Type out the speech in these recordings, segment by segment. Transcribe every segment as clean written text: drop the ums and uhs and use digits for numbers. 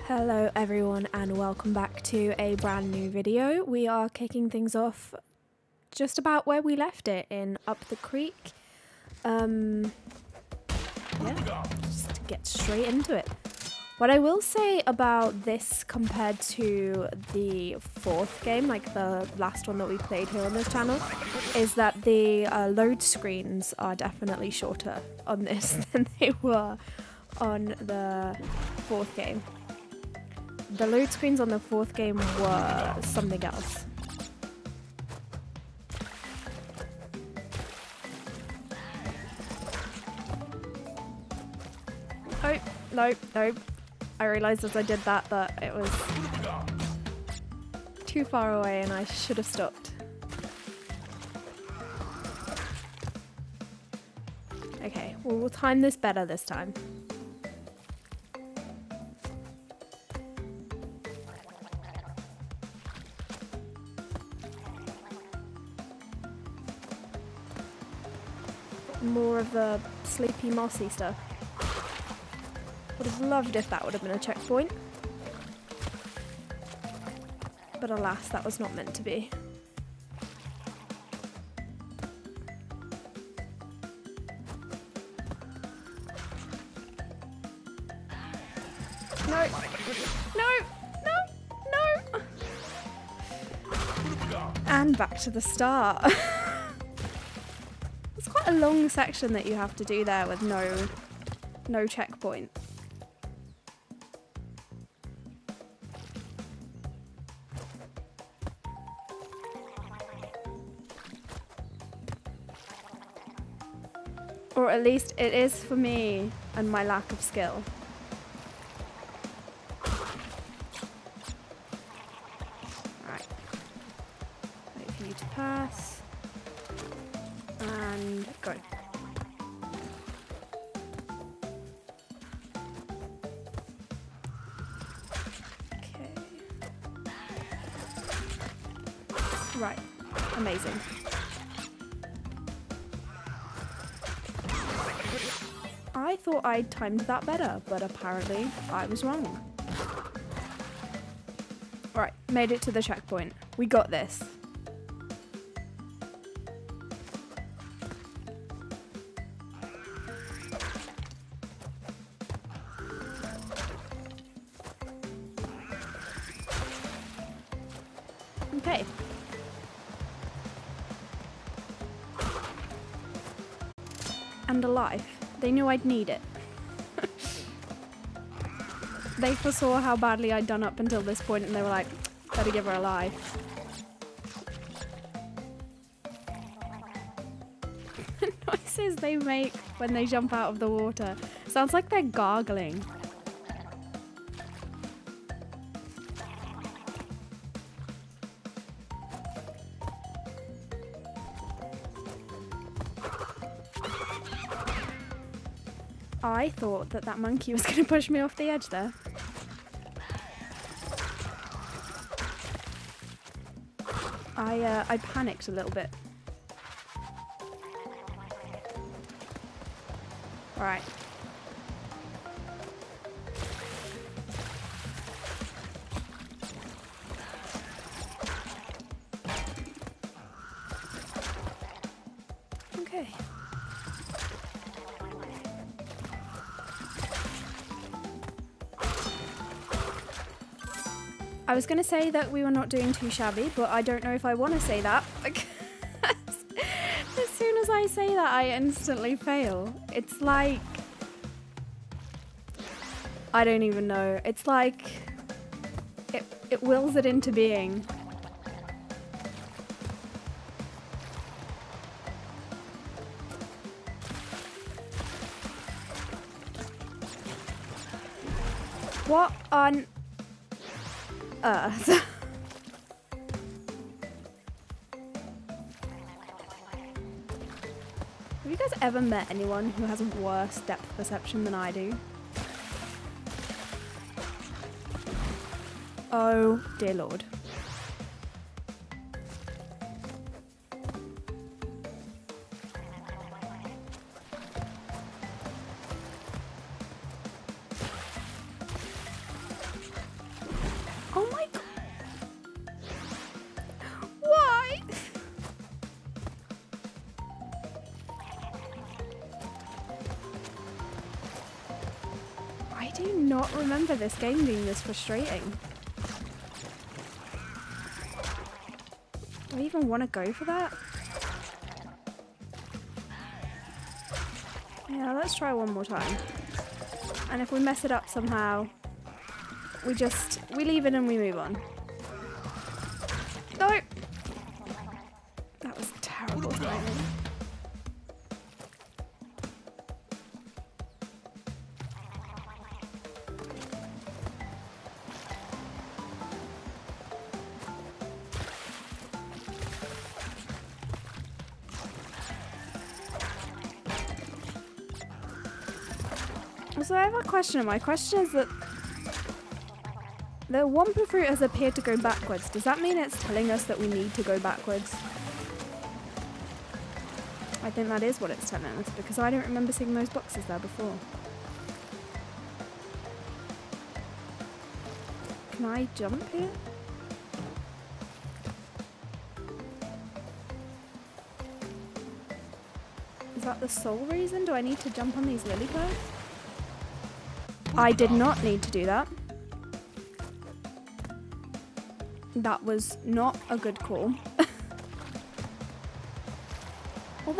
Hello everyone and welcome back to a brand new video. We are kicking things off just about where we left it in Up the Creek. Yeah, just to get straight into it. What I will say about this compared to the fourth game, like the last one that we played here on this channel, is that the load screens are definitely shorter on this than they were on the fourth game. The load screens on the fourth game were something else. Oh, no. I realised as I did that it was too far away and I should have stopped. Okay, well, we'll time this better this time. More of the sleepy mossy stuff. Would have loved if that would have been a checkpoint. But alas, that was not meant to be. No! No! And back to the start. It's quite a long section that you have to do there with no checkpoint. Or at least it is for me and my lack of skill. Right. Wait for you to pass. And go. Okay. Right. Amazing. I thought I'd timed that better, but apparently I was wrong. Right, made it to the checkpoint. We got this. Okay. And alive. They knew I'd need it. They foresaw how badly I'd done up until this point and they were like, better give her a life. The noises they make when they jump out of the water. Sounds like they're gargling. I thought that monkey was going to push me off the edge there. I panicked a little bit. Alright. Okay. I was going to say that we were not doing too shabby, but I don't know if I want to say that because as soon as I say that, I instantly fail. It's like... I don't even know. It's like... It wills it into being. What on... Earth. Have you guys ever met anyone who has a worse depth perception than I do? Oh dear Lord. cannot remember this game being this frustrating. Do I even want to go for that? Yeah, let's try one more time. And if we mess it up somehow, we leave it and we move on. No! That was terrible timing. So I have a question, and my question is that the Wumpa fruit has appeared to go backwards. Does that mean it's telling us that we need to go backwards? I think that is what it's telling us, because I don't remember seeing those boxes there before. Can I jump here? Is that the sole reason? Do I need to jump on these lily pads? I did not need to do that. That was not a good call. Well,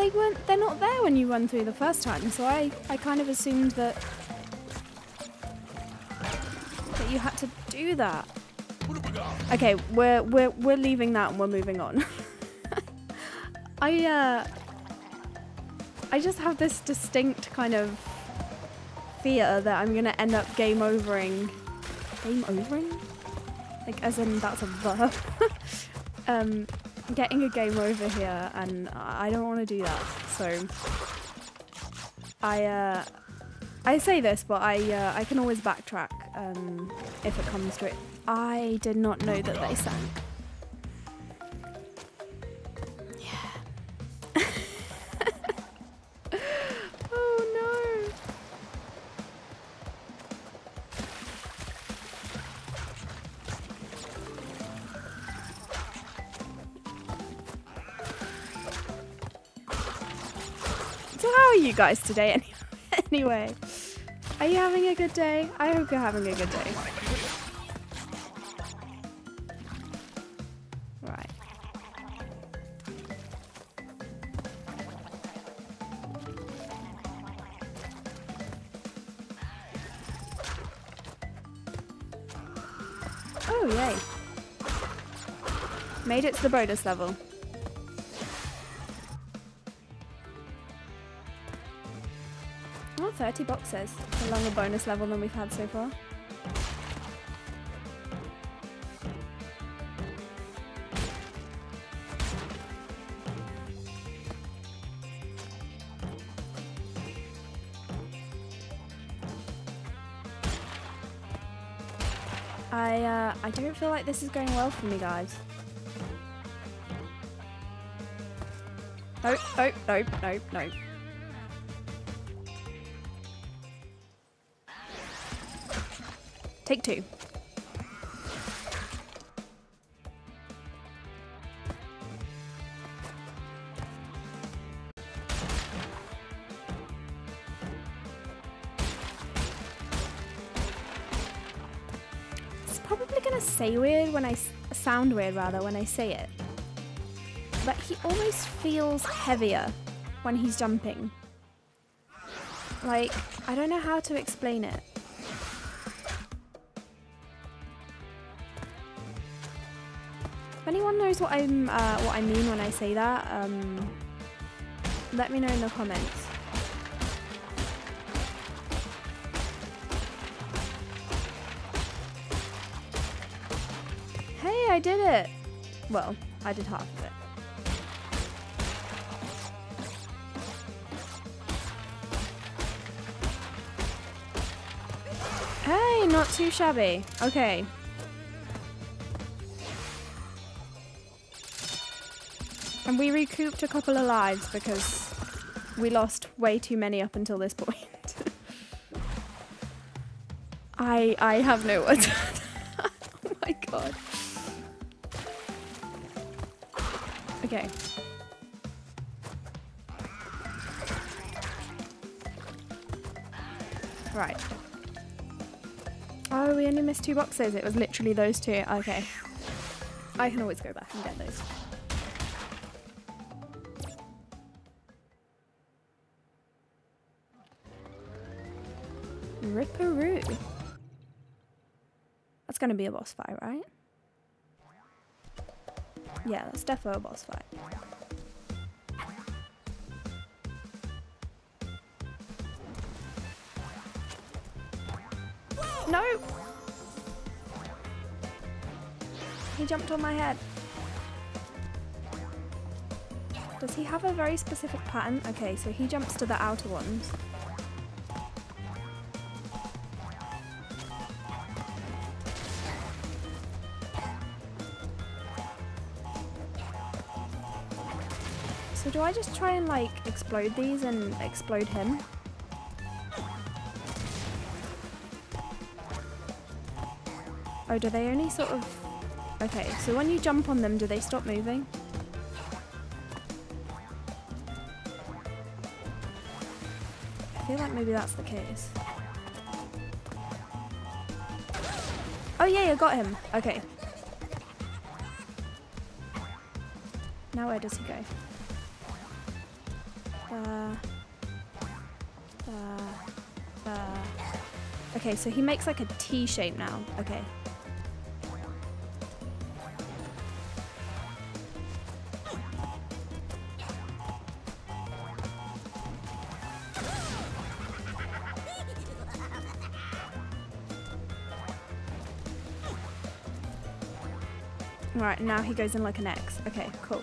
they're not there when you run through the first time, so I kind of assumed that you had to do that. Okay, we're leaving that and we're moving on. I just have this distinct kind of fear that I'm gonna end up game overing? Like, as in that's a verb. Getting a game over here, and I don't want to do that. So I say this, but I can always backtrack if it comes to it. I did not know that they sank. You guys today anyway. Are you having a good day? I hope you're having a good day. Right. Oh, yay. Made it to the bonus level. Oh, 30 boxes. A longer bonus level than we've had so far. I don't feel like this is going well for me, guys. Nope, nope, nope, nope, nope. Take two. It's probably gonna say weird when sound weird rather when I say it. But he almost feels heavier when he's jumping. Like, I don't know how to explain it. If anyone knows what I mean when I say that, let me know in the comments. Hey, I did it! Well, I did half of it. Hey, not too shabby. Okay. And we recouped a couple of lives because we lost way too many up until this point. I have no words. Oh my god. Okay. Right. Oh, we only missed 2 boxes. It was literally those 2. Okay. I can always go back and get those. Ripperoo. That's going to be a boss fight, right? Yeah, that's definitely a boss fight. No! He jumped on my head. Does he have a very specific pattern? Okay, so he jumps to the outer ones. So do I just try and like explode these and explode him? Oh, do they only sort of... Okay, so when you jump on them, do they stop moving? I feel like maybe that's the case. Oh yeah, I got him. Okay. Now where does he go? Okay, so he makes like a T shape now. Okay. Right, now he goes in like an X. Okay, cool.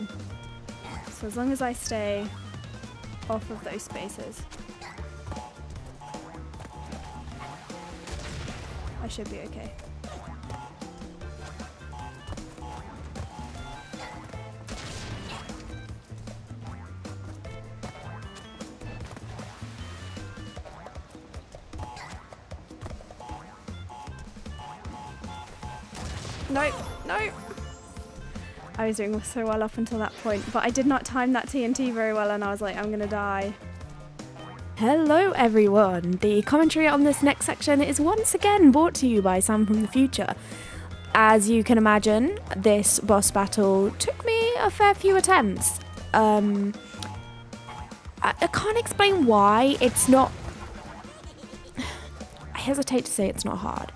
So as long as I stay off of those spaces, I should be okay. No, no! I was doing so well up until that point, but I did not time that TNT very well and I was like, I'm gonna die. Hello everyone! The commentary on this next section is once again brought to you by Sam from the future. As you can imagine, this boss battle took me a fair few attempts. I can't explain why. It's not... I hesitate to say it's not hard.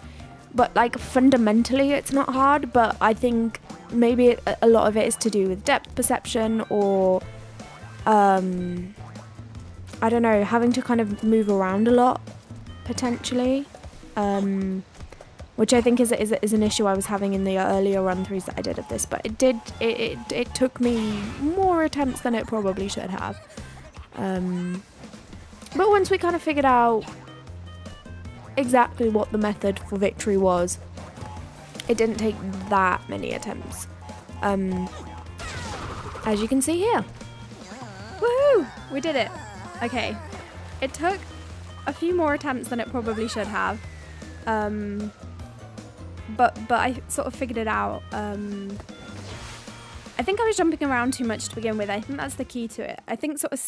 But like fundamentally it's not hard, but I think maybe a lot of it is to do with depth perception or I don't know, having to kind of move around a lot potentially, which I think is an issue I was having in the earlier run-throughs that I did of this, but it took me more attempts than it probably should have. But once we kind of figured out exactly what the method for victory was, it didn't take that many attempts, as you can see here. Woohoo! We did it. Okay, it took a few more attempts than it probably should have, but I sort of figured it out. I think I was jumping around too much to begin with. I think that's the key to it. I think sort of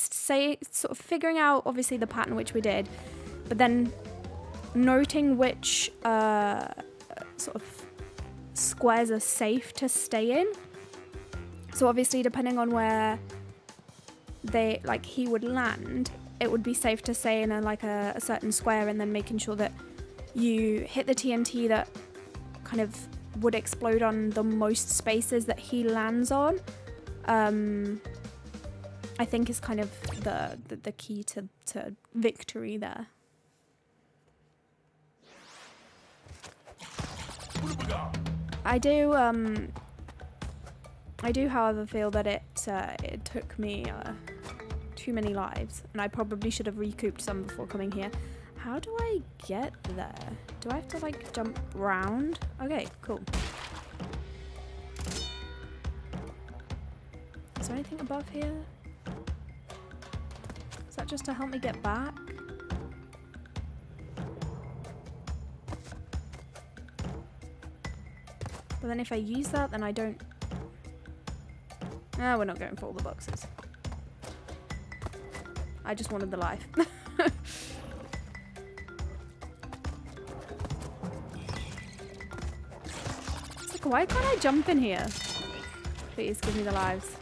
figuring out obviously the pattern which we did, but then noting which sort of squares are safe to stay in. So obviously depending on where he would land, it would be safe to stay in a certain square, and then making sure that you hit the TNT that kind of would explode on the most spaces that he lands on. I think is kind of the key to victory there. I do, however, feel that it took me too many lives, and I probably should have recouped some before coming here. How do I get there? Do I have to like jump round? Okay, cool. Is there anything above here? Is that just to help me get back? But then if I use that, then I don't... Ah, we're not going for all the boxes. I just wanted the life. Why can't I jump in here? Please give me the lives.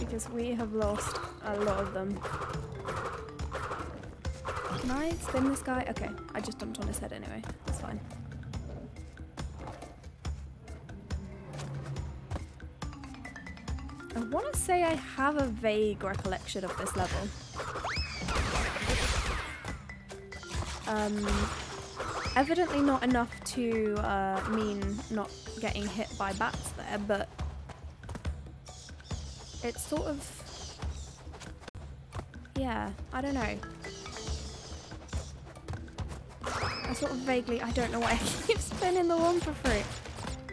Because we have lost a lot of them. Can I spin this guy? Okay, I just jumped on his head anyway. That's fine. I want to say I have a vague recollection of this level. Evidently not enough to mean not getting hit by bats there, but it's sort of, yeah, I don't know. I sort of vaguely, I don't know why I keep spinning the one for free.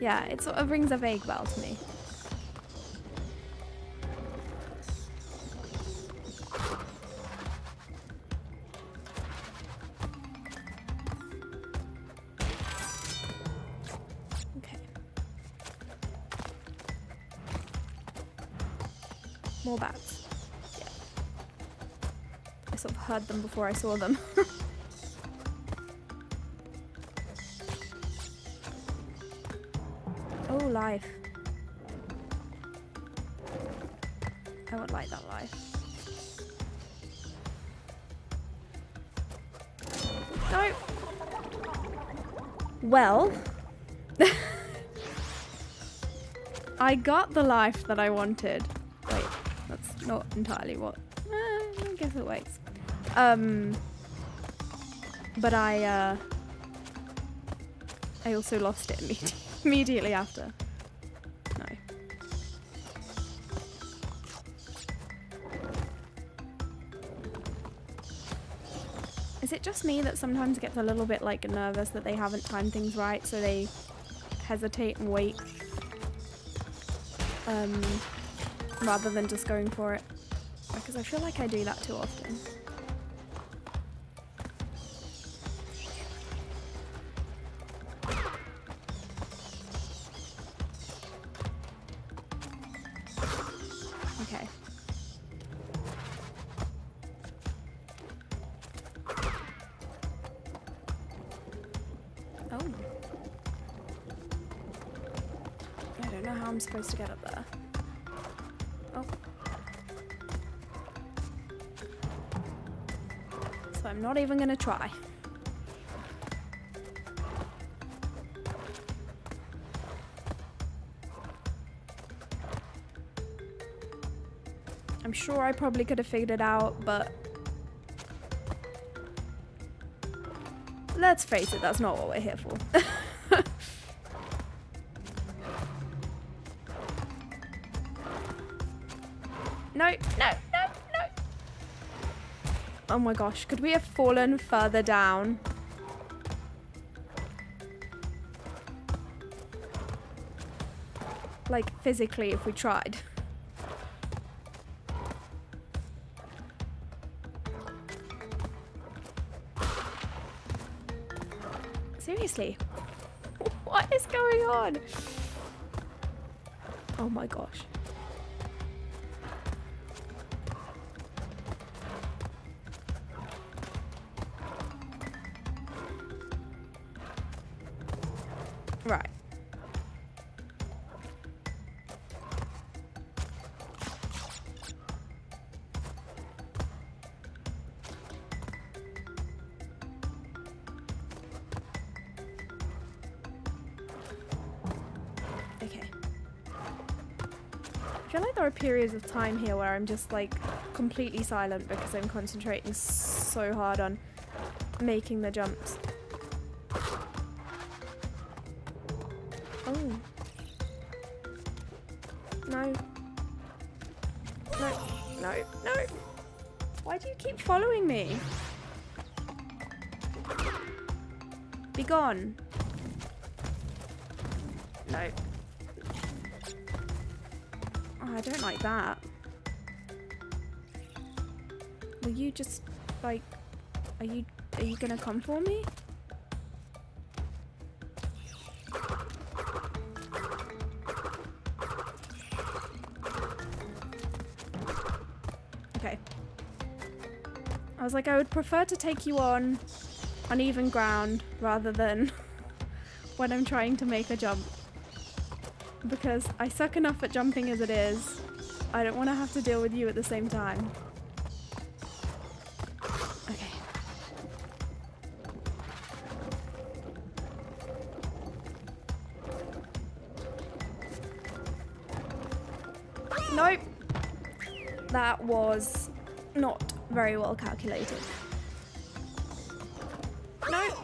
Yeah, it sort of rings a vague bell to me. More bats. Yeah. I sort of heard them before I saw them. Oh, life. I would like that life. No! Well... I got the life that I wanted. Wait. That's not entirely what... I guess it works. But I also lost it immediately after. No. Is it just me that sometimes gets a little bit like nervous that they haven't timed things right, so they hesitate and wait? Rather than just going for it, because I feel like I do that too often. Okay. Oh. I don't know how I'm supposed to get up there. Oh. So I'm not even gonna try. I'm sure I probably could have figured it out, but let's face it, that's not what we're here for. No, no, no, no. Oh my gosh, could we have fallen further down? Like, physically, if we tried. Seriously? What is going on? Oh my gosh. Right. Okay. I feel like there are periods of time here where I'm just like completely silent because I'm concentrating so hard on making the jumps. Oh. No. No. No. No. Why do you keep following me? Be gone. No. Oh, I don't like that. Will you just, like, are you gonna come for me? Okay. I was like, I would prefer to take you on uneven ground rather than when I'm trying to make a jump. Because I suck enough at jumping as it is. I don't want to have to deal with you at the same time. Okay. Nope. That was not very well calculated. Nope.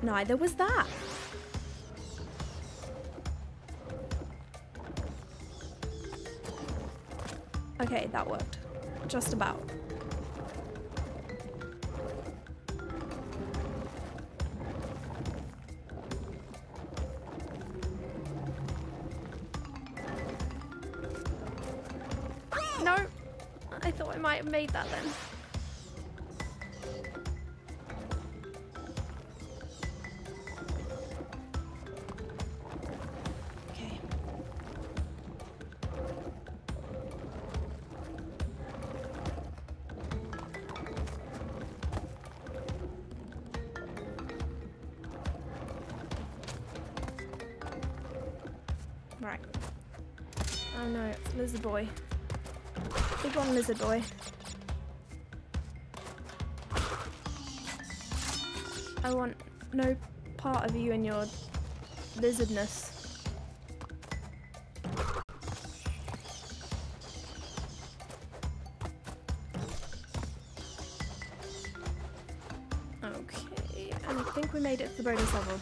Neither was that. Okay, that worked. Just about. No! I thought I might have made that then. Okay. Right. Oh no, it's Lizard Boy. Big one, Lizard Boy. I want no part of you in your lizardness. Okay, and I think we made it to the bonus level.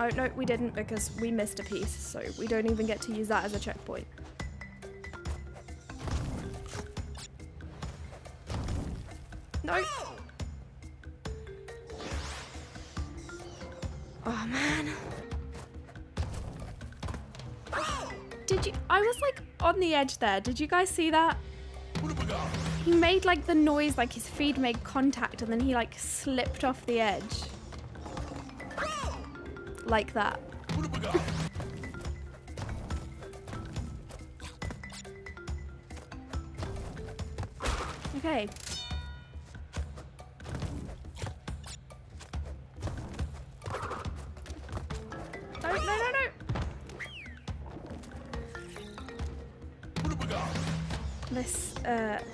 Oh no, we didn't because we missed a piece, so we don't even get to use that as a checkpoint. No! Oh man. Did you? I was like on the edge there. Did you guys see that? He made like the noise like his feet made contact and then he like slipped off the edge. Like that. Okay. No, no, no, no. This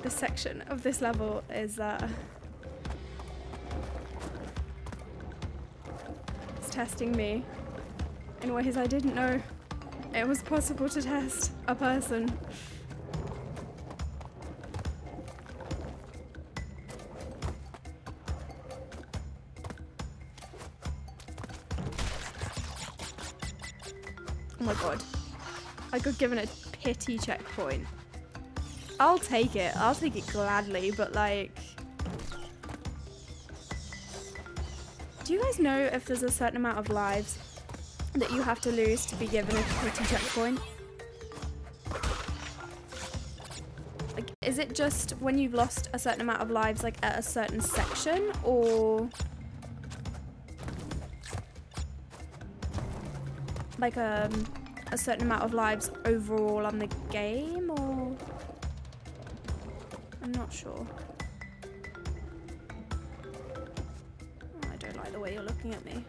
section of this level is it's testing me in ways I didn't know it was possible to test a person. Oh my god. I got given a pity checkpoint. I'll take it. I'll take it gladly, but like... Do you guys know if there's a certain amount of lives that you have to lose to be given a pity checkpoint? Like, is it just when you've lost a certain amount of lives, like at a certain section, or... like a certain amount of lives overall on the game, or I'm not sure. Oh, I don't like the way you're looking at me.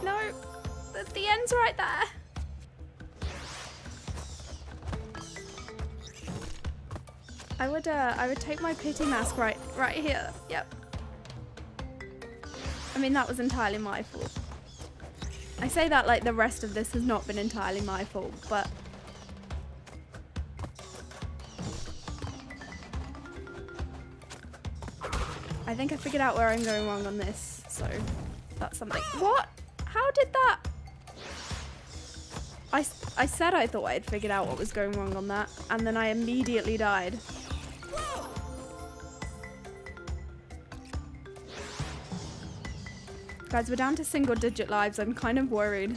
No, the end's right there. I would take my pity mask right here. Yep. I mean, that was entirely my fault. I say that like the rest of this has not been entirely my fault, but... I think I figured out where I'm going wrong on this, so that's something. What? How did that? I said I thought I'd figured out what was going wrong on that, and then I immediately died. Guys, we're down to single-digit lives. I'm kind of worried.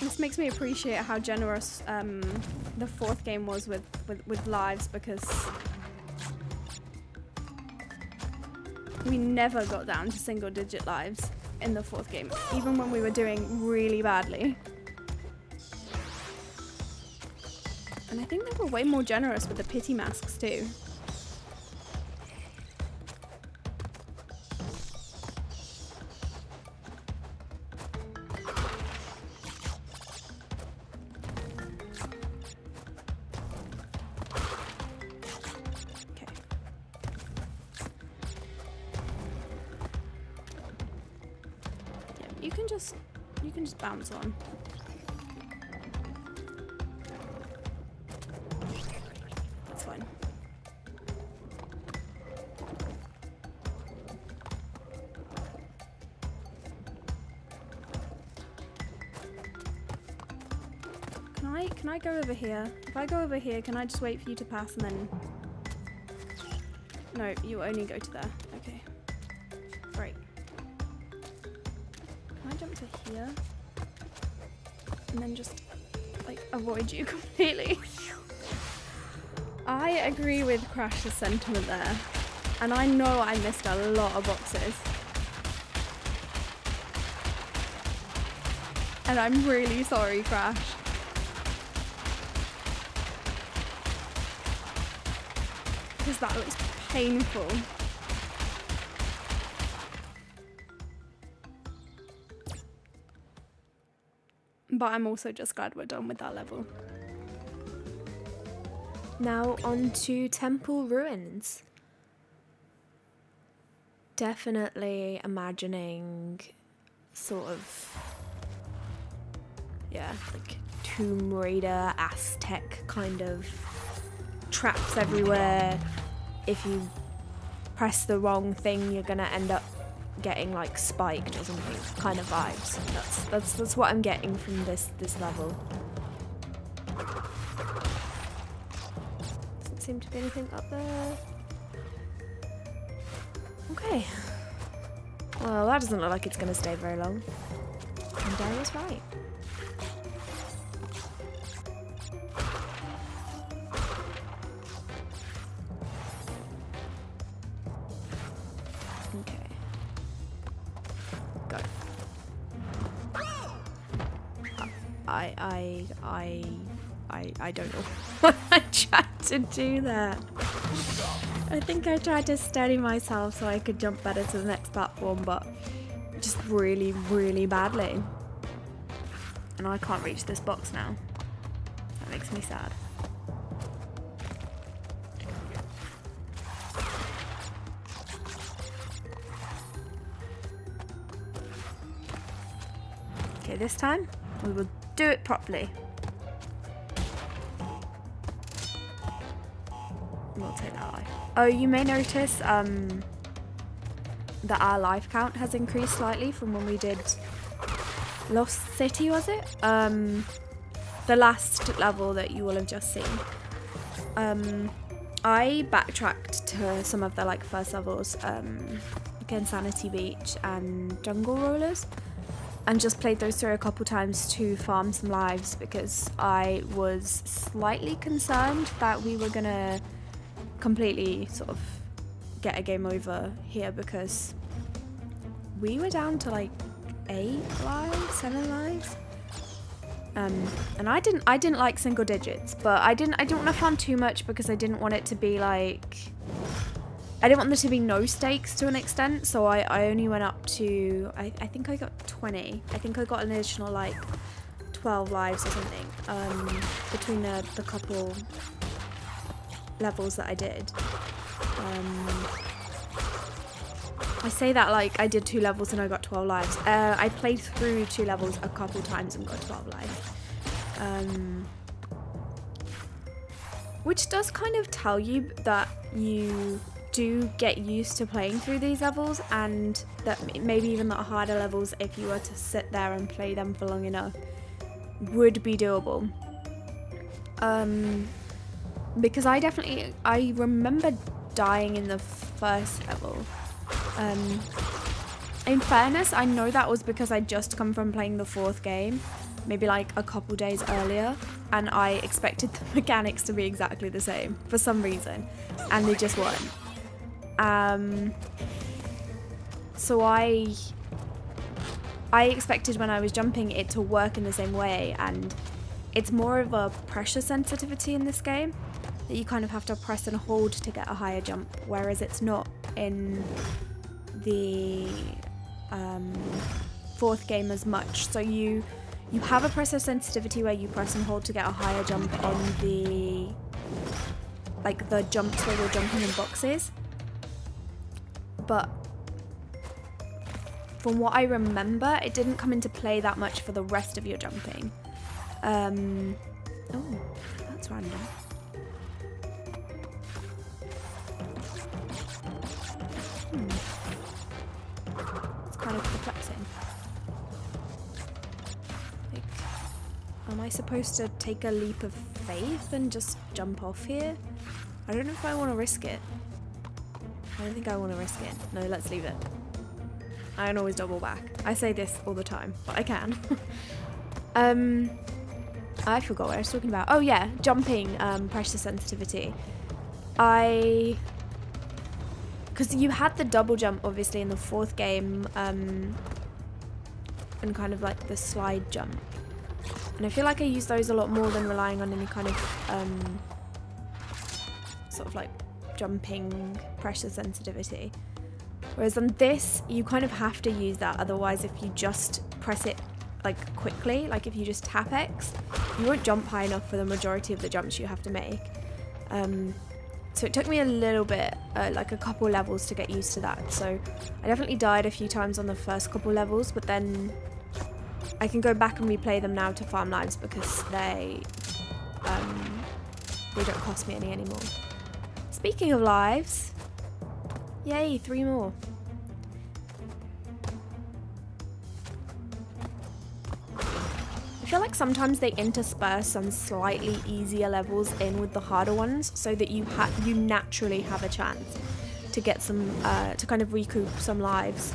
This makes me appreciate how generous the fourth game was with lives, because we never got down to single digit lives in the 4th game, even when we were doing really badly. And I think they were way more generous with the pity masks too. You can just bounce on. That's fine. Can I go over here? If I go over here, can I just wait for you to pass and then... No, you only go to there. Okay. Right. Can I jump to here? And then just, like, avoid you completely? I agree with Crash's sentiment there. And I know I missed a lot of boxes. And I'm really sorry, Crash. Because that was painful. But I'm also just glad we're done with that level. Now on to Temple Ruins. Definitely imagining sort of, yeah, like Tomb Raider, Aztec kind of traps everywhere. If you press the wrong thing, you're gonna end up getting like spiked or something kind of vibes. That's what I'm getting from this level. Doesn't seem to be anything up there. Okay. Well, that doesn't look like it's gonna stay very long. And I was right. I don't know what I tried to do there. I think I tried to steady myself so I could jump better to the next platform, but just really, really badly. And I can't reach this box now. That makes me sad. Okay, this time we will do it properly. We'll take that life. Oh, you may notice that our life count has increased slightly from when we did Lost City, was it? The last level that you will have just seen. I backtracked to some of the like first levels, like Insanity Beach and Jungle Rollers, and just played those through a couple times to farm some lives because I was slightly concerned that we were gonna completely sort of get a game over here because we were down to like 8 lives, 7 lives. And I didn't like single digits, but I didn't want to farm too much because I didn't want it to be like, I didn't want there to be no stakes to an extent, so I only went up to, I think I got 20. I think I got an additional like 12 lives or something between the couple levels that I did. I say that like I did 2 levels and I got 12 lives. I played through 2 levels a couple times and got 12 lives. Which does kind of tell you that you do get used to playing through these levels, and that maybe even the harder levels, if you were to sit there and play them for long enough, would be doable. Because I remember dying in the first level. In fairness, I know that was because I'd just come from playing the 4th game, maybe like a couple days earlier, and I expected the mechanics to be exactly the same for some reason, and they just weren't. So I expected when I was jumping it to work in the same way, and it's more of a pressure sensitivity in this game, that you kind of have to press and hold to get a higher jump, whereas it's not in the fourth game as much. So you have a pressure sensitivity where you press and hold to get a higher jump on the jumps where you're jumping in boxes, but from what I remember, it didn't come into play that much for the rest of your jumping. Oh, that's random. It's kind of perplexing. Like, am I supposed to take a leap of faith and just jump off here? I don't know if I want to risk it. I don't think I want to risk it. No, let's leave it. I can always double back. I say this all the time, but I can. I forgot what I was talking about. Oh yeah, jumping, pressure sensitivity. Because you had the double jump obviously in the fourth game, and kind of like the slide jump. And I feel like I use those a lot more than relying on any kind of sort of like jumping pressure sensitivity. Whereas on this, you kind of have to use that, otherwise if you just press it like quickly, like if you just tap X, you won't jump high enough for the majority of the jumps you have to make. So it took me a little bit, like a couple levels to get used to that. So I definitely died a few times on the first couple levels, but then I can go back and replay them now to farm lives because they don't cost me any anymore. Speaking of lives, yay, 3 more. I feel like sometimes they intersperse some slightly easier levels in with the harder ones so that you naturally have a chance to get some, to kind of recoup some lives.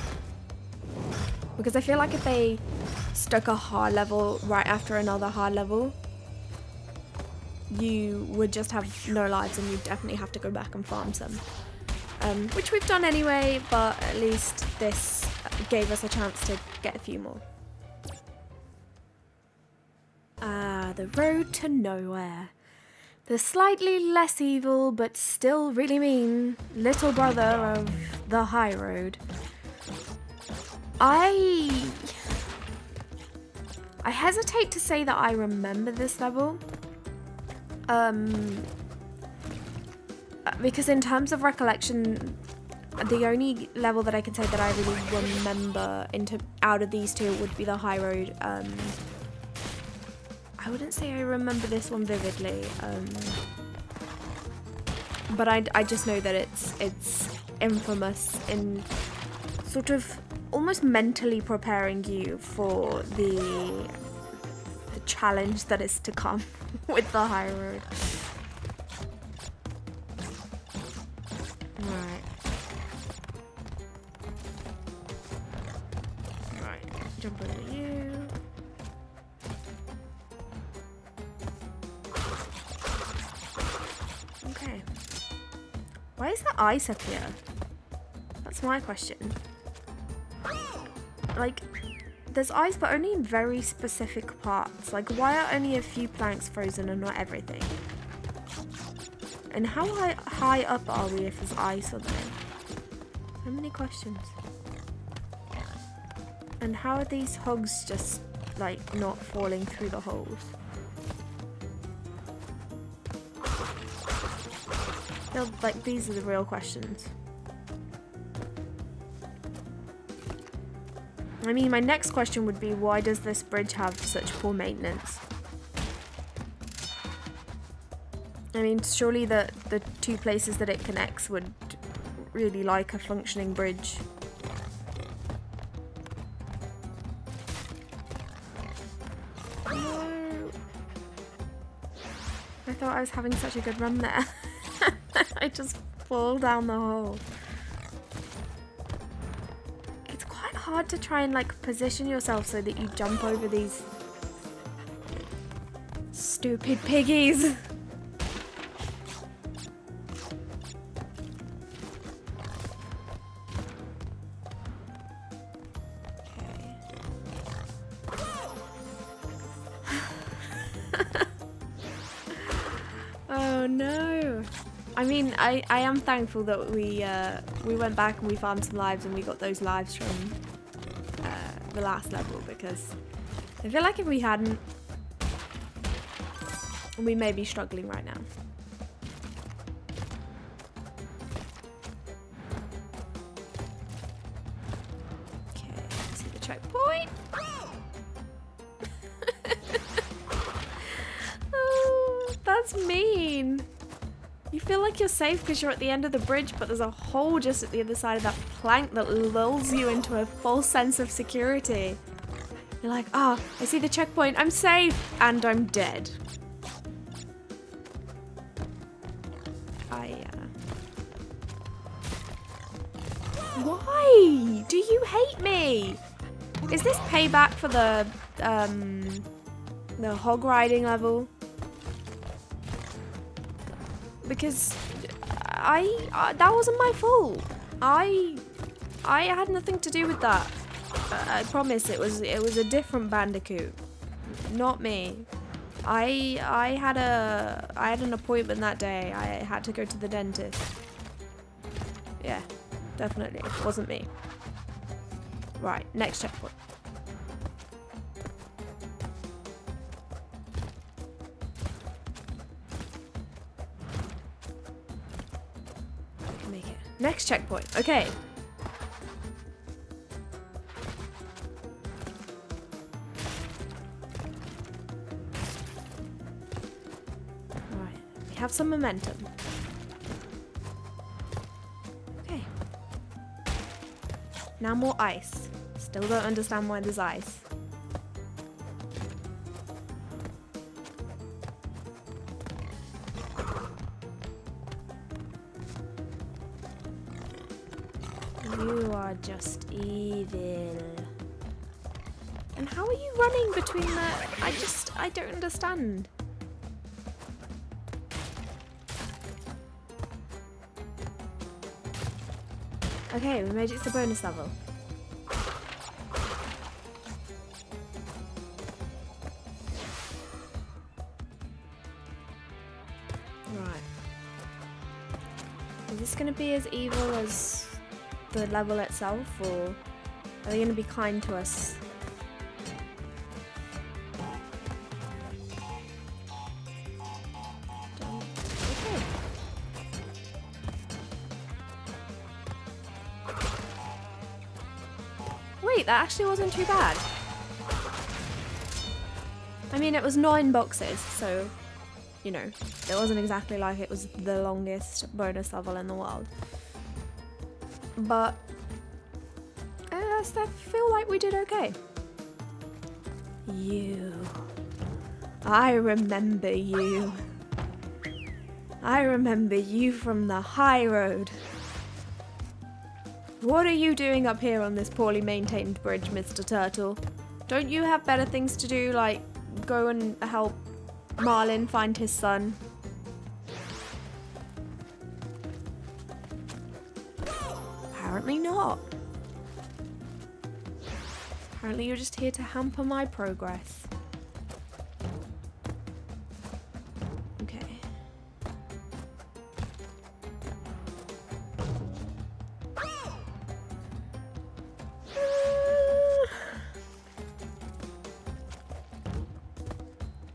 Because I feel like if they stuck a hard level right after another hard level, you would just have no lives and you'd definitely have to go back and farm some. Which we've done anyway, but at least this gave us a chance to get a few more. The road to nowhere. The slightly less evil, but still really mean, little brother of the high road. I hesitate to say that I remember this level. Because in terms of recollection, the only level that I can say that I really remember out of these two would be the high road. I wouldn't say I remember this one vividly, but I just know that it's infamous in sort of almost mentally preparing you for the challenge that is to come with the high road. Right, jump over you. Okay. Why is there ice up here? That's my question. Like, there's ice, but only in very specific parts. Like, why are only a few planks frozen and not everything? And how high up are we if there's ice on there? So many questions. And how are these hogs just, like, not falling through the holes? Like, these are the real questions. I mean, my next question would be, why does this bridge have such poor maintenance? I mean, surely the two places that it connects would really like a functioning bridge. No. I thought I was having such a good run there. I just fall down the hole. It's quite hard to try and like position yourself so that you jump over these stupid piggies. I mean, I am thankful that we went back and we farmed some lives and we got those lives from the last level, because I feel like if we hadn't, we may be struggling right now. Okay, see the checkpoint. Oh, that's mean. You feel like you're safe because you're at the end of the bridge, but there's a hole just at the other side of that plank that lulls you into a false sense of security. You're like, ah, oh, I see the checkpoint, I'm safe, and I'm dead. Why do you hate me? Is this payback for the hog riding level? Because that wasn't my fault. I had nothing to do with that. I promise it was a different Bandicoot, not me. I had an appointment that day. I had to go to the dentist. Yeah, definitely it wasn't me. Right, next checkpoint. Make it. Next checkpoint. Okay. Right. We have some momentum. Okay. Now more ice. Still don't understand why there's ice. You are just evil. And how are you running between the... I don't understand. Okay, we made it to the bonus level. Right. Is this going to be as evil as the level itself, or are they going to be kind to us? Okay. Wait, that actually wasn't too bad. I mean, it was 9 boxes, so, you know, it wasn't exactly like it was the longest bonus level in the world. But I feel like we did okay. You. I remember you. I remember you from the high road. What are you doing up here on this poorly maintained bridge, Mr. Turtle? Don't you have better things to do, like go and help Marlin find his son? Apparently not. Apparently you're just here to hamper my progress. Okay.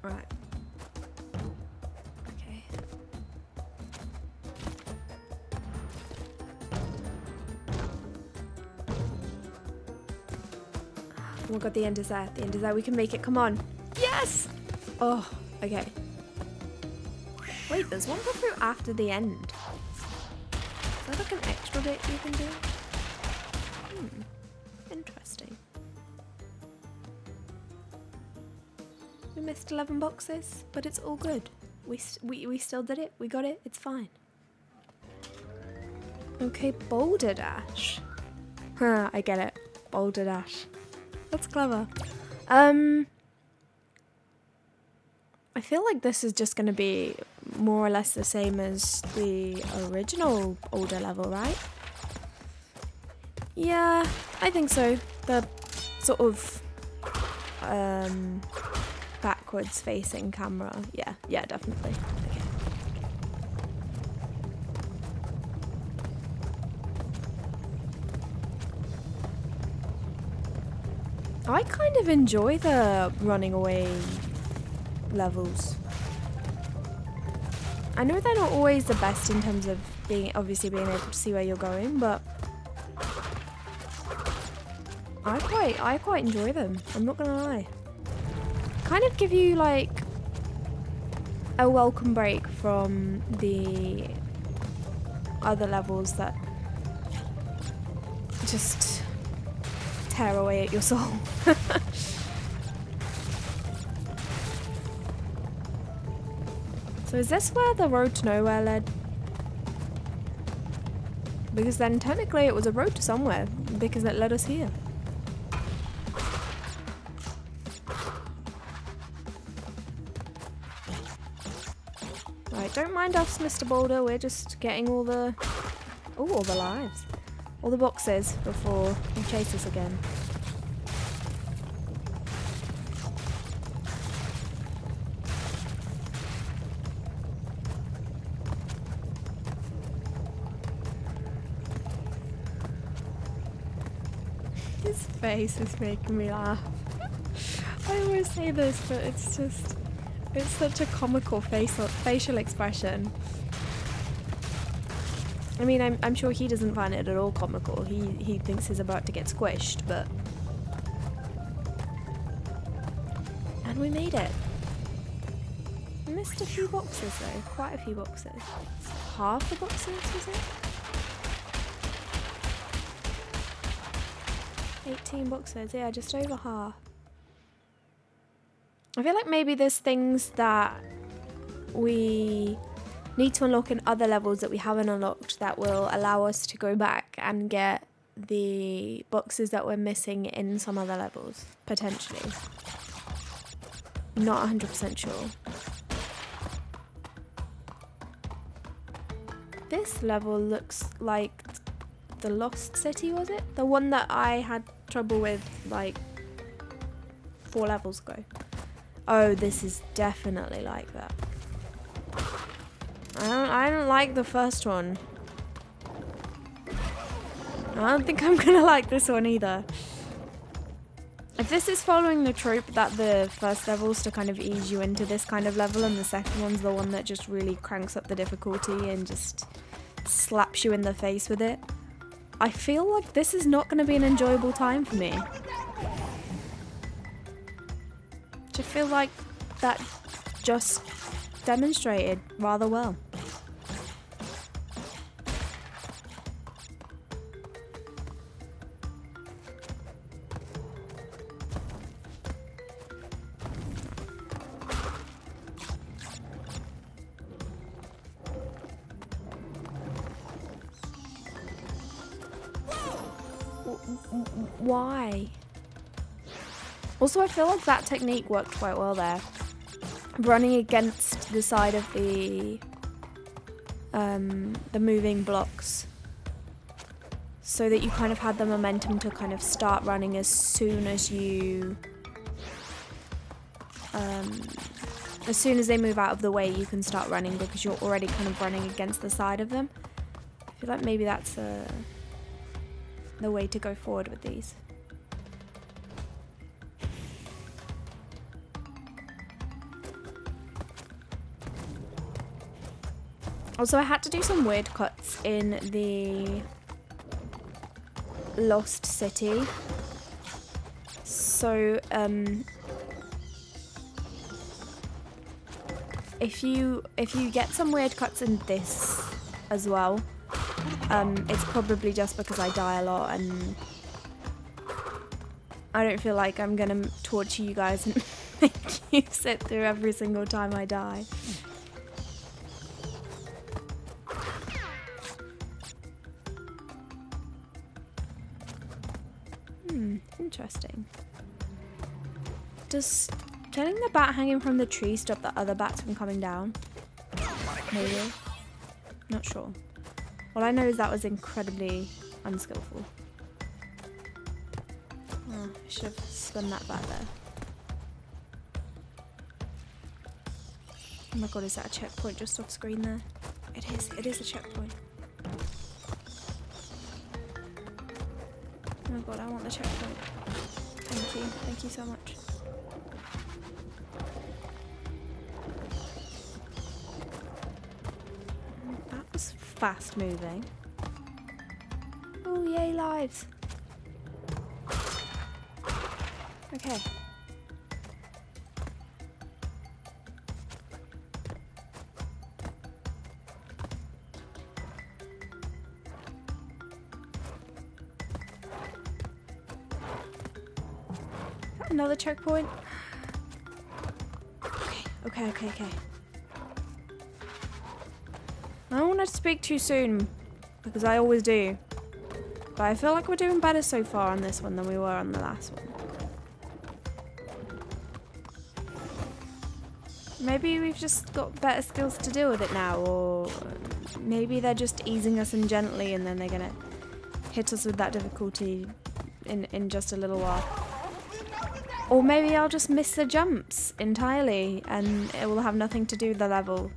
Right. Okay. Oh my god, the end is there. The end is there. We can make it. Come on. Yes! Oh, okay. Wait, there's one go through after the end. Is that like an extra bit you can do? Interesting. We missed 11 boxes, but it's all good. We still did it. We got it. It's fine. Okay, Boulder Dash. Huh, I get it. Boulder Dash. That's clever. I feel like this is just going to be more or less the same as the original older level, right? Yeah, I think so. The sort of backwards facing camera. Yeah, definitely. Okay. I kind of enjoy the running away levels. I know they're not always the best in terms of obviously being able to see where you're going, but I quite enjoy them. I'm not gonna lie. Kind of give you like a welcome break from the other levels that just tear away at your soul. So is this where the road to nowhere led? Because then technically it was a road to somewhere because it led us here. Right, don't mind us, Mr. Boulder. We're just getting all the lives. All the boxes before you chase us again. His face is making me laugh. I always say this, but it's such a comical facial expression. I mean, I'm sure he doesn't find it at all comical. He thinks he's about to get squished, but... And we made it. We missed a few boxes though, quite a few boxes. Half the boxes, was it? 18 boxes, yeah, just over half. I feel like maybe there's things that we need to unlock in other levels that we haven't unlocked that will allow us to go back and get the boxes that we're missing in some other levels, potentially. Not 100% sure. This level looks like the Lost City, was it? The one that I had trouble with like 4 levels ago. Oh, this is definitely like that. I don't like the first one. I don't think I'm gonna like this one either. If this is following the trope that the first level's to kind of ease you into this kind of level and the second one's the one that just really cranks up the difficulty and just slaps you in the face with it, I feel like this is not going to be an enjoyable time for me. I feel like that just demonstrated rather well. Why? Also, I feel like that technique worked quite well there. Running against the side of the moving blocks, so that you kind of had the momentum to kind of start running as soon as you, as soon as they move out of the way, you can start running because you're already kind of running against the side of them. I feel like maybe that's the way to go forward with these. Also, I had to do some weird cuts in the Lost City. So, if you get some weird cuts in this as well, it's probably just because I die a lot and I don't feel like I'm gonna torture you guys and make you sit through every single time I die. Interesting. Does getting the bat hanging from the tree stop the other bats from coming down? Maybe. Not sure. All I know is that was incredibly unskillful. Oh, I should have spun that back there. Oh my god, is that a checkpoint just off screen there? It is a checkpoint. Oh my god, I want the checkpoint. Thank you. Thank you so much. That was fast moving. Oh, yay, lives. Okay. Another checkpoint. Okay. I don't want to speak too soon, because I always do. But I feel like we're doing better so far on this one than we were on the last one. Maybe we've just got better skills to deal with it now, or maybe they're just easing us in gently and then they're gonna hit us with that difficulty in just a little while. Or maybe I'll just miss the jumps entirely and it will have nothing to do with the level.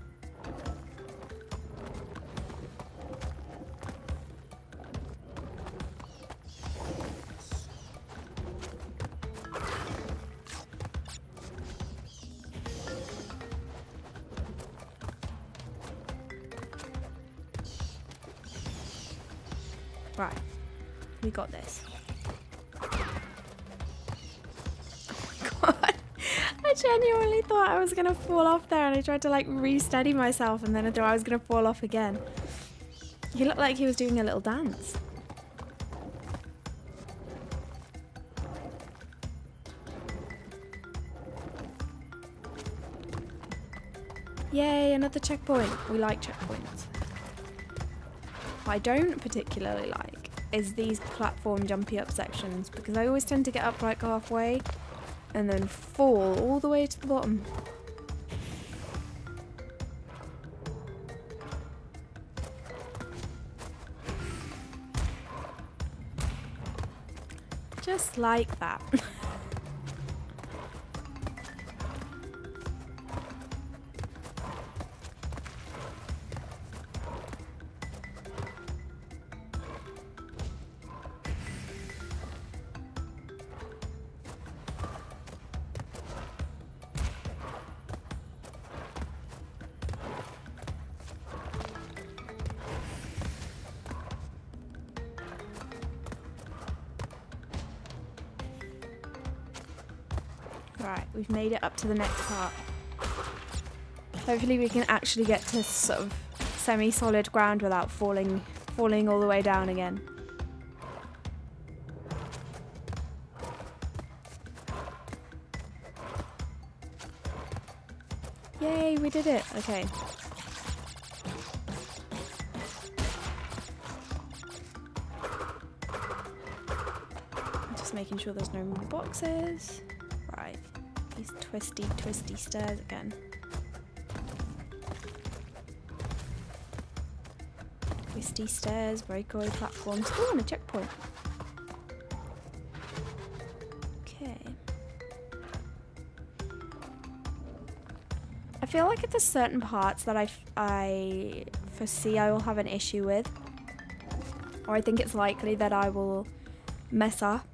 Right, we got this. I genuinely thought I was gonna fall off there and I tried to like re-steady myself and then I thought I was gonna fall off again. He looked like he was doing a little dance. Yay, another checkpoint. We like checkpoints. What I don't particularly like is these platform jumpy up sections because I always tend to get up like halfway and then fall all the way to the bottom. Just like that. Right, we've made it up to the next part. Hopefully we can actually get to sort of semi-solid ground without falling all the way down again. Yay, we did it. Okay. Just making sure there's no more boxes. Right. These twisty stairs again. Twisty stairs, breakaway platforms. Oh, and a checkpoint. Okay. I feel like there's certain parts that I foresee I will have an issue with. Or I think it's likely that I will mess up.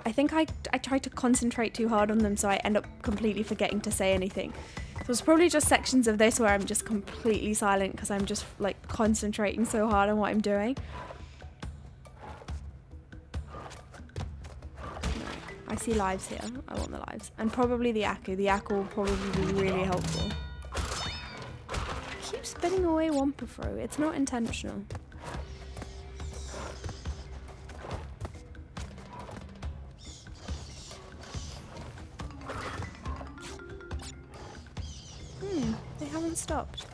I think I try to concentrate too hard on them, so I end up completely forgetting to say anything. So it's probably just sections of this where I'm just completely silent because I'm just like concentrating so hard on what I'm doing. I see lives here. I want the lives. And probably the Aku. The Aku will probably be really helpful. Keep spinning away Wampa through. It's not intentional. They haven't stopped.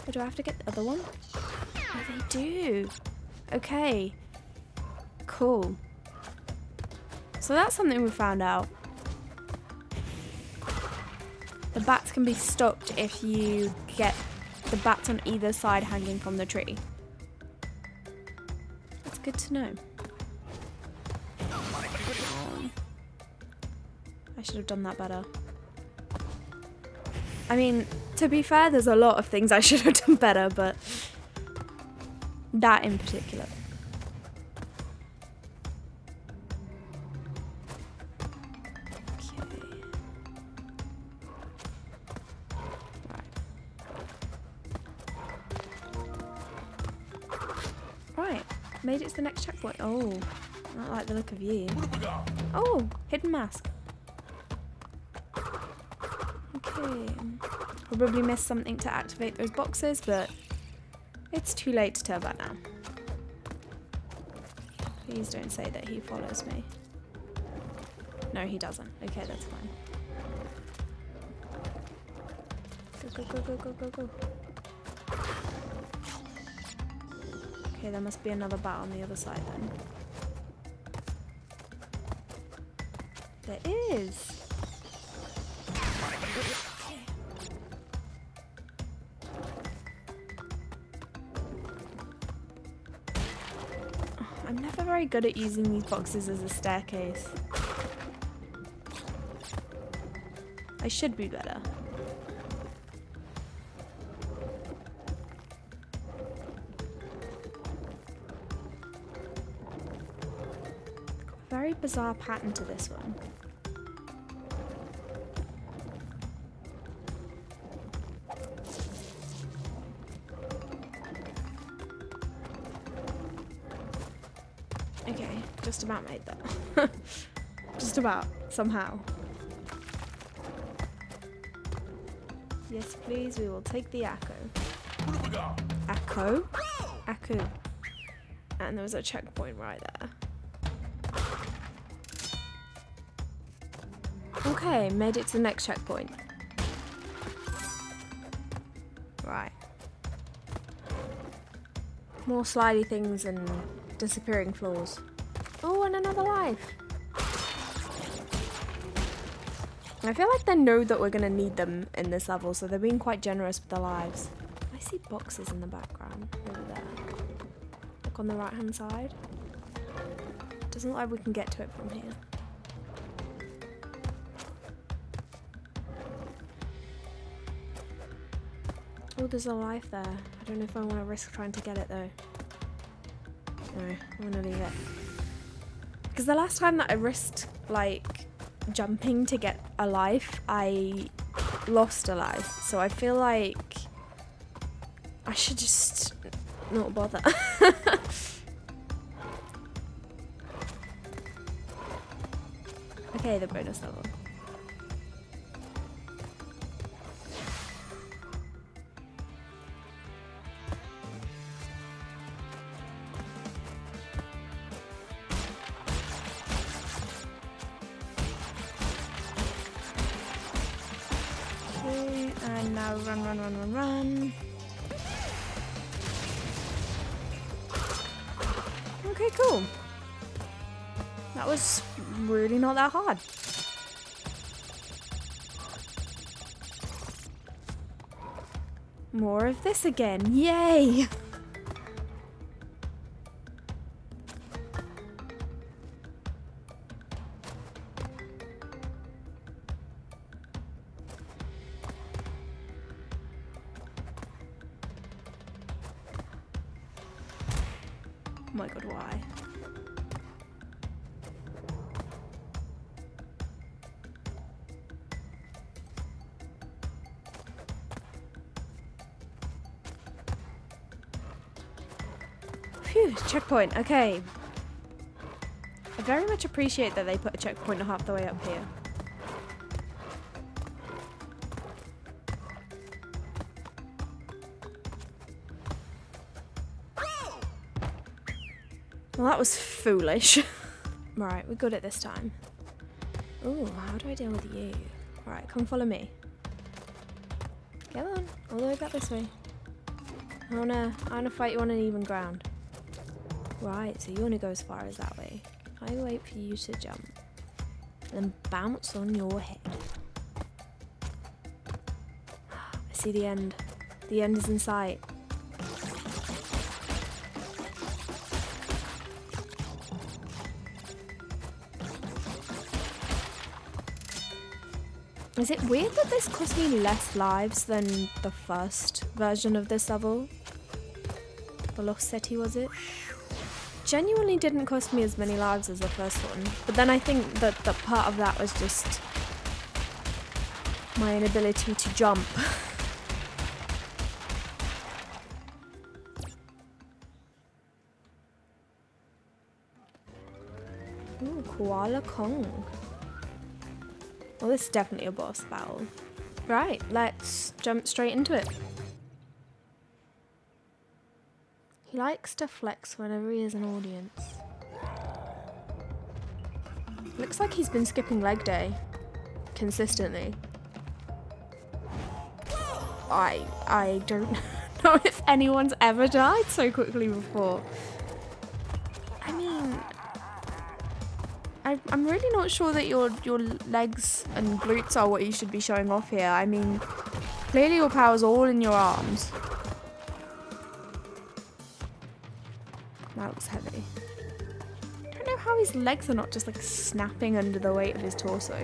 Or do I have to get the other one? Oh, they do. Okay. Cool. So that's something we found out. The bats can be stopped if you get the bats on either side hanging from the tree. That's good to know. I should have done that better. I mean, to be fair, there's a lot of things I should have done better, but that in particular. Made it to the next checkpoint. Oh, I don't like the look of you. Oh, hidden mask. Okay. Probably missed something to activate those boxes, but it's too late to turn back now. Please don't say that he follows me. No, he doesn't. Okay, that's fine. Go, go, go, go, go, go, go. Okay, there must be another bat on the other side then. There is! I'm never very good at using these boxes as a staircase. I should be better. Very bizarre pattern to this one. Okay, just about made that. Just about, somehow. Yes, please, we will take the Akko. Akko? Akko. And there was a checkpoint right there. Okay, made it to the next checkpoint. Right. More slidey things and disappearing floors. Oh, and another life. I feel like they know that we're gonna need them in this level, so they're being quite generous with their lives. I see boxes in the background over there. Look on the right hand side. Doesn't look like we can get to it from here. Oh, there's a life there. I don't know if I want to risk trying to get it though. No, I'm gonna leave it. Because the last time that I risked, like, jumping to get a life, I lost a life. So I feel like I should just not bother. Okay, the bonus level. And now run, run, run, run, run. Okay, cool. That was really not that hard. More of this again. Yay! Oh my god, why? Phew, checkpoint, okay. I very much appreciate that they put a checkpoint half the way up here. Well, that was foolish. Right, we're good at this time. Ooh, how do I deal with you? Alright, come follow me. Come on, all the way back this way. I wanna fight you on an even ground. Right, so you wanna go as far as that way. I wait for you to jump. Then bounce on your head. I see the end. The end is in sight. Is it weird that this cost me less lives than the first version of this level? Velocity, was it? Genuinely didn't cost me as many lives as the first one. But then I think that part of that was just my inability to jump. Ooh, Koala Kong. Well, this is definitely a boss battle. Right, let's jump straight into it. He likes to flex whenever he has an audience. Looks like he's been skipping leg day consistently. I don't know if anyone's ever died so quickly before. I mean, I'm really not sure that your legs and glutes are what you should be showing off here. I mean, clearly your power's all in your arms. That looks heavy. I don't know how his legs are not just like snapping under the weight of his torso.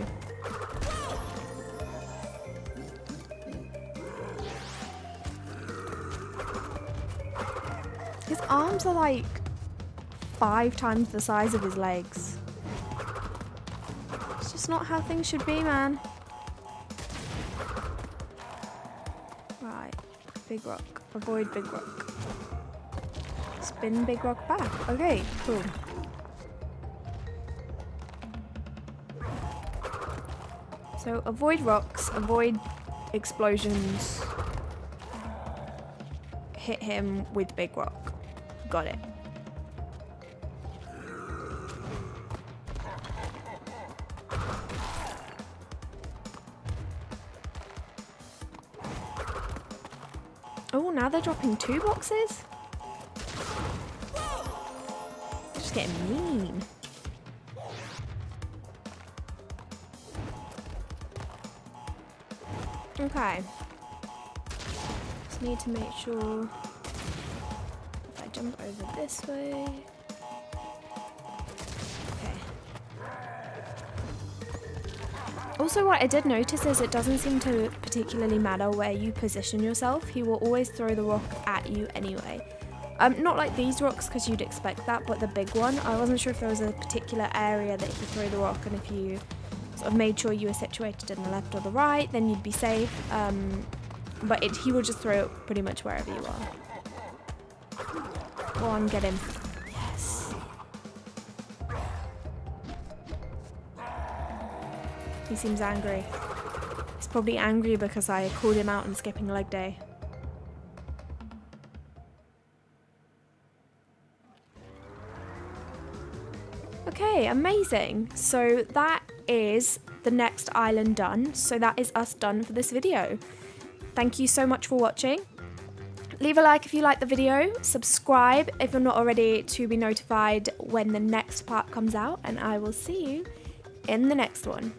His arms are like 5 times the size of his legs. It's just not how things should be, man. Right, big rock. Avoid big rock. Spin big rock back. Okay, cool. So avoid rocks, avoid explosions. Hit him with big rock. Got it. Oh, now they're dropping 2 boxes? Just getting mean. Okay. Just need to make sure if I jump over this way. Okay. Also, what I did notice is it doesn't seem to particularly matter where you position yourself. He will always throw the rock at you anyway. Not like these rocks, because you'd expect that, but the big one. I wasn't sure if there was a particular area that he'd throw the rock, and if you sort of made sure you were situated in the left or the right, then you'd be safe. But he will just throw it pretty much wherever you are. Go on, get him. Yes. He seems angry. He's probably angry because I called him out on skipping leg day. Okay, amazing. So that is the next island done. So that is us done for this video. Thank you so much for watching. Leave a like if you like the video. Subscribe if you're not already to be notified when the next part comes out. And I will see you in the next one.